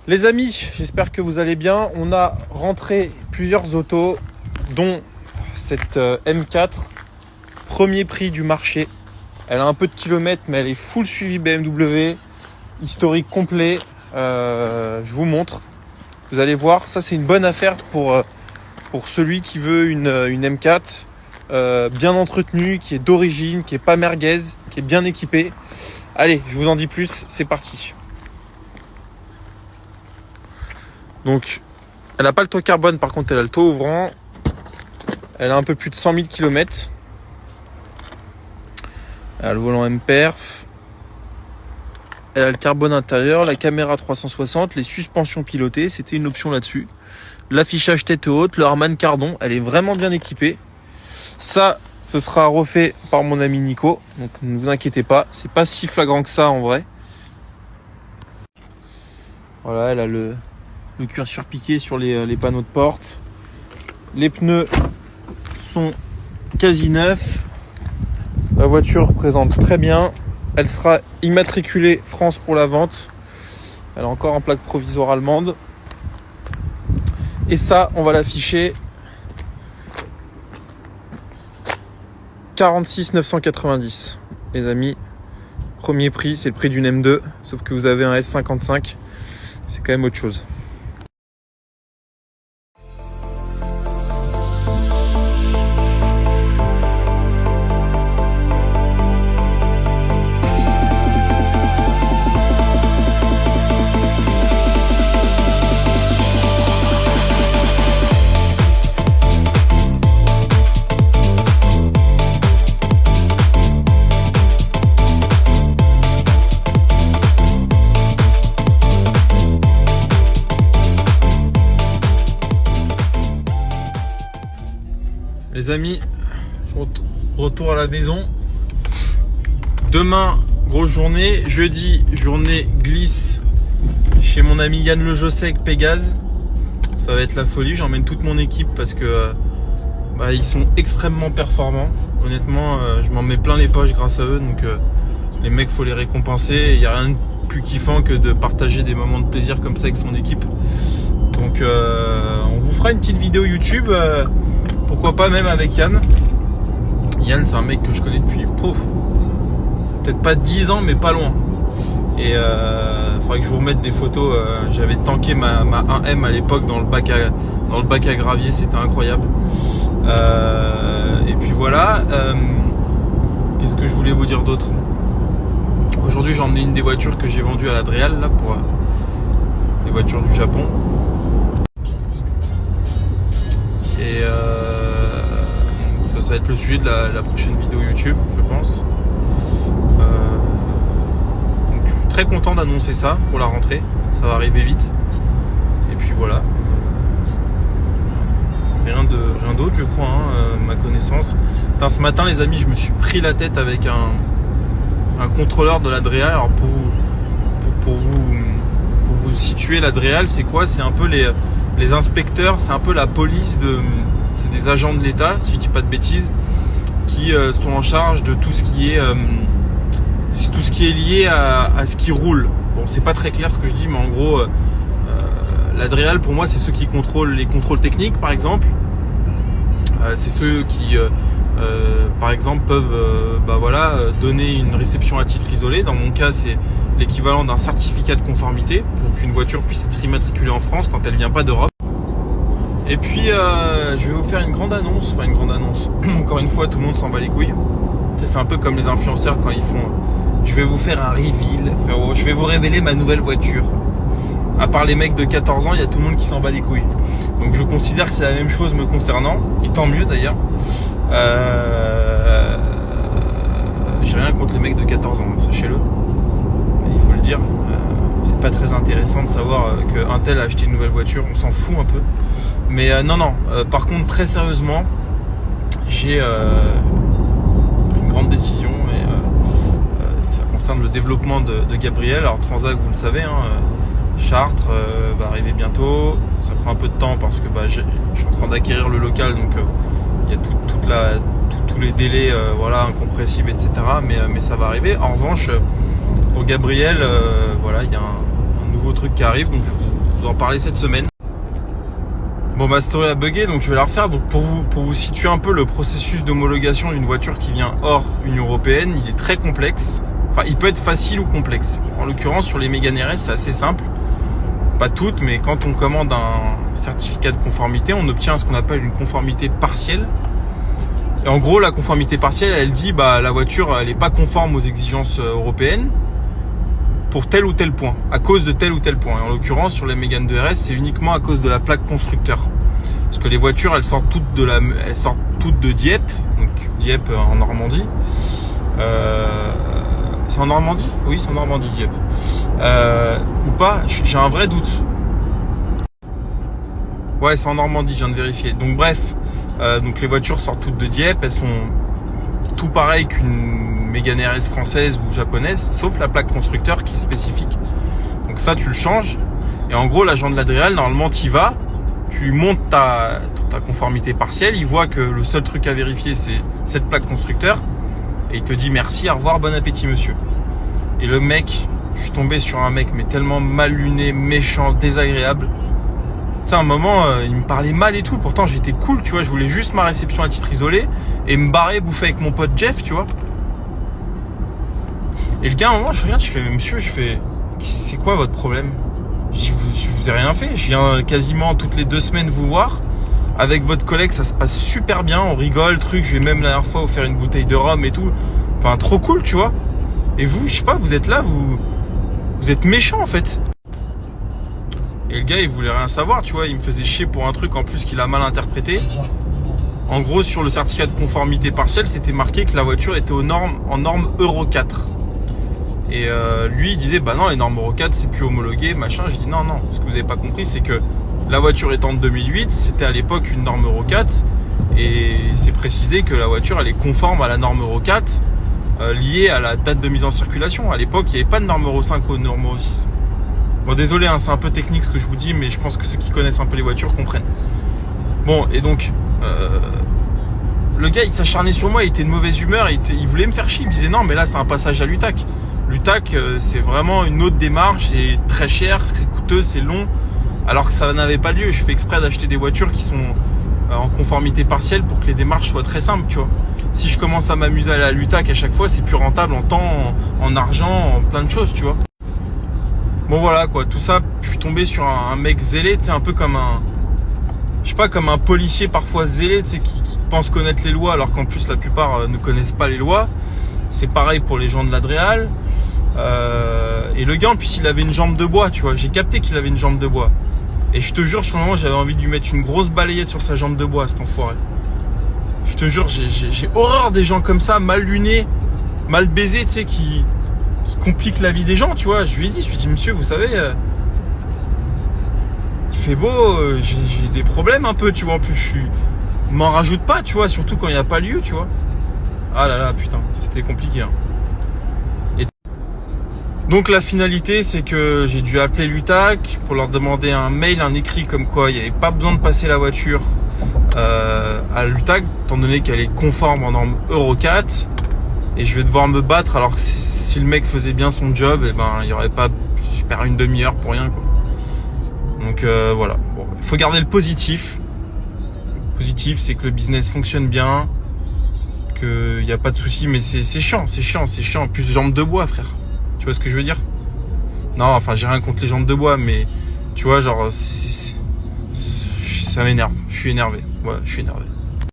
Les amis, j'espère que vous allez bien. On a rentré plusieurs autos, dont cette M4, premier prix du marché. Elle a un peu de kilomètres, mais elle est full suivi BMW, historique complet. Je vous montre. Vous allez voir, ça c'est une bonne affaire pour celui qui veut une M4 bien entretenue, qui est d'origine, qui est pas merguez, qui est bien équipée. Allez, je vous en dis plus, c'est parti. Donc, elle n'a pas le toit carbone, par contre elle a le toit ouvrant. Elle a un peu plus de 100 000 km. Elle a le volant M-Perf. Elle a le carbone intérieur, la caméra 360, les suspensions pilotées, c'était une option là-dessus. L'affichage tête haute, le Harman Kardon, elle est vraiment bien équipée. Ça, ce sera refait par mon ami Nico, donc ne vous inquiétez pas, c'est pas si flagrant que ça en vrai. Voilà, elle a le cuir surpiqué sur les panneaux de porte. Les pneus sont quasi neufs. La voiture présente très bien. Elle sera immatriculée France pour la vente. Elle a encore en plaque provisoire allemande. Et ça, on va l'afficher 46 990. Les amis, premier prix, c'est le prix d'une M2. Sauf que vous avez un S55. C'est quand même autre chose. Les amis, retour à la maison. Demain, grosse journée. Jeudi, journée glisse chez mon ami Yann Le Josset avec Pégase. Ça va être la folie. J'emmène toute mon équipe parce que ils sont extrêmement performants. Honnêtement, je m'en mets plein les poches grâce à eux. Donc les mecs, faut les récompenser. Il n'y a rien de plus kiffant que de partager des moments de plaisir comme ça avec son équipe. Donc on vous fera une petite vidéo YouTube. Pourquoi pas même avec Yann. Yann, c'est un mec que je connais depuis peut-être pas 10 ans, mais pas loin. Et faudrait que je vous remette des photos. J'avais tanké ma 1M à l'époque dans le bac à gravier, c'était incroyable. Et puis voilà. Qu'est-ce que je voulais vous dire d'autre? Aujourd'hui, j'ai emmené une des voitures que j'ai vendues à l'Adréal là pour les voitures du Japon. Et ça va être le sujet de la prochaine vidéo YouTube, je pense. Donc, je suis très content d'annoncer ça pour la rentrée. Ça va arriver vite. Et puis voilà. Rien d'autre, je crois, ma connaissance. Putain, ce matin, les amis, je me suis pris la tête avec un contrôleur de l'Adréal. Alors pour vous situer, l'Adréal, c'est quoi? C'est un peu les inspecteurs, c'est un peu la police c'est des agents de l'État, si je dis pas de bêtises, qui sont en charge de tout ce qui est lié à ce qui roule. Bon, c'est pas très clair ce que je dis, mais en gros, l'Adréal pour moi, c'est ceux qui contrôlent les contrôles techniques, par exemple. C'est ceux qui, par exemple, peuvent, donner une réception à titre isolé. Dans mon cas, c'est l'équivalent d'un certificat de conformité pour qu'une voiture puisse être immatriculée en France quand elle vient pas d'Europe. Et puis je vais vous faire une grande annonce. Encore une fois, tout le monde s'en bat les couilles. C'est un peu comme les influenceurs quand ils font je vais vous faire un reveal, je vais vous révéler ma nouvelle voiture. À part les mecs de 14 ans, il y a tout le monde qui s'en bat les couilles. Donc je considère que c'est la même chose me concernant, et tant mieux d'ailleurs. J'ai rien contre les mecs de 14 ans, sachez-le. Mais il faut le dire, c'est pas très intéressant de savoir qu'un tel a acheté une nouvelle voiture, on s'en fout un peu. Mais par contre, très sérieusement, j'ai une grande décision et ça concerne le développement de Gabriel. Alors Transac, vous le savez, Chartres va arriver bientôt. Ça prend un peu de temps parce que je suis en train d'acquérir le local, donc il y a tous les délais incompressibles, etc. Mais ça va arriver. En revanche, pour Gabriel, il y a un nouveau truc qui arrive, donc je vais vous en parler cette semaine. Bon, ma story a bugué, donc je vais la refaire. Donc pour vous situer un peu le processus d'homologation d'une voiture qui vient hors Union Européenne, il est très complexe. Enfin, il peut être facile ou complexe. En l'occurrence, sur les Mégane RS, c'est assez simple. Pas toutes, mais quand on commande un certificat de conformité, on obtient ce qu'on appelle une conformité partielle. Et en gros, la conformité partielle, elle dit la voiture, elle n'est pas conforme aux exigences européennes pour tel ou tel point, à cause de tel ou tel point. Et en l'occurrence, sur les Mégane 2 RS, c'est uniquement à cause de la plaque constructeur. Parce que les voitures, elles sortent toutes de Dieppe, donc Dieppe en Normandie. C'est en Normandie ? Oui, c'est en Normandie, Dieppe. Ou pas ? J'ai un vrai doute. Ouais, c'est en Normandie, je viens de vérifier. Donc bref, donc les voitures sortent toutes de Dieppe, elles sont tout pareilles qu'une Mégane RS française ou japonaise, sauf la plaque constructeur qui est spécifique. Donc ça, tu le changes. Et en gros, l'agent de l'Adréal, normalement, tu y vas, tu montes ta conformité partielle, il voit que le seul truc à vérifier, c'est cette plaque constructeur. Et il te dit merci, au revoir, bon appétit monsieur. Et le mec, je suis tombé sur un mec mais tellement mal luné, méchant, désagréable. Tu sais, à un moment, il me parlait mal et tout. Pourtant, j'étais cool, tu vois. Je voulais juste ma réception à titre isolé et me barrer, bouffer avec mon pote Jeff, tu vois. Et le gars, à un moment, je regarde, je fais monsieur, c'est quoi votre problème? Je vous ai rien fait. Je viens quasiment toutes les 2 semaines vous voir. Avec votre collègue, ça se passe super bien, on rigole, truc. Je vais même la dernière fois vous faire une bouteille de rhum et tout. Enfin, trop cool, tu vois. Et vous, je sais pas, vous êtes là, vous êtes méchant en fait. Et le gars, il voulait rien savoir, tu vois. Il me faisait chier pour un truc en plus qu'il a mal interprété. En gros, sur le certificat de conformité partielle, c'était marqué que la voiture était en norme Euro 4. Et lui, il disait, bah non, les normes Euro 4, c'est plus homologué, machin. Je dis non. Ce que vous avez pas compris, c'est que la voiture étant de 2008, c'était à l'époque une norme Euro 4 et c'est précisé que la voiture elle est conforme à la norme Euro 4 liée à la date de mise en circulation. À l'époque, il n'y avait pas de norme Euro 5 ou de norme Euro 6. Bon, désolé, hein, c'est un peu technique ce que je vous dis, mais je pense que ceux qui connaissent un peu les voitures comprennent. Bon, et donc, le gars, il s'acharnait sur moi, il était de mauvaise humeur, il voulait me faire chier, il me disait non, mais là, c'est un passage à l'UTAC. L'UTAC, c'est vraiment une autre démarche, c'est très cher, c'est coûteux, c'est long. Alors que ça n'avait pas lieu. Je fais exprès d'acheter des voitures qui sont en conformité partielle pour que les démarches soient très simples, tu vois. Si je commence à m'amuser à la l'UTAC à chaque fois, c'est plus rentable en temps, en argent, en plein de choses, tu vois. Bon voilà quoi, tout ça, je suis tombé sur un mec zélé, tu sais, un peu comme comme un policier parfois zélé, tu sais, qui pense connaître les lois alors qu'en plus la plupart ne connaissent pas les lois. C'est pareil pour les gens de l'Adréal. Et le gars, en plus, il avait une jambe de bois, tu vois. J'ai capté qu'il avait une jambe de bois. Et je te jure, sur le moment, j'avais envie de lui mettre une grosse balayette sur sa jambe de bois, cet enfoiré. Je te jure, j'ai horreur des gens comme ça, mal lunés, mal baisés, tu sais, qui compliquent la vie des gens, tu vois. Je lui ai dit, monsieur, vous savez, il fait beau, j'ai des problèmes un peu, tu vois. En plus, m'en rajoute pas, tu vois, surtout quand il n'y a pas lieu, tu vois. Ah là là, putain, c'était compliqué, hein. Donc la finalité, c'est que j'ai dû appeler l'UTAC pour leur demander un mail, un écrit comme quoi il n'y avait pas besoin de passer la voiture à l'UTAC, étant donné qu'elle est conforme en norme Euro 4. Et je vais devoir me battre alors que si le mec faisait bien son job, et ben il y aurait pas, je perds une demi-heure pour rien, quoi. Donc voilà, bon, il faut garder le positif. Le positif, c'est que le business fonctionne bien, qu'il n'y a pas de souci, mais c'est chiant. Plus jambe de bois, frère. Tu vois ce que je veux dire? Non, enfin, j'ai rien contre les jambes de bois, mais tu vois, genre, ça m'énerve. Je suis énervé. Voilà, je suis énervé.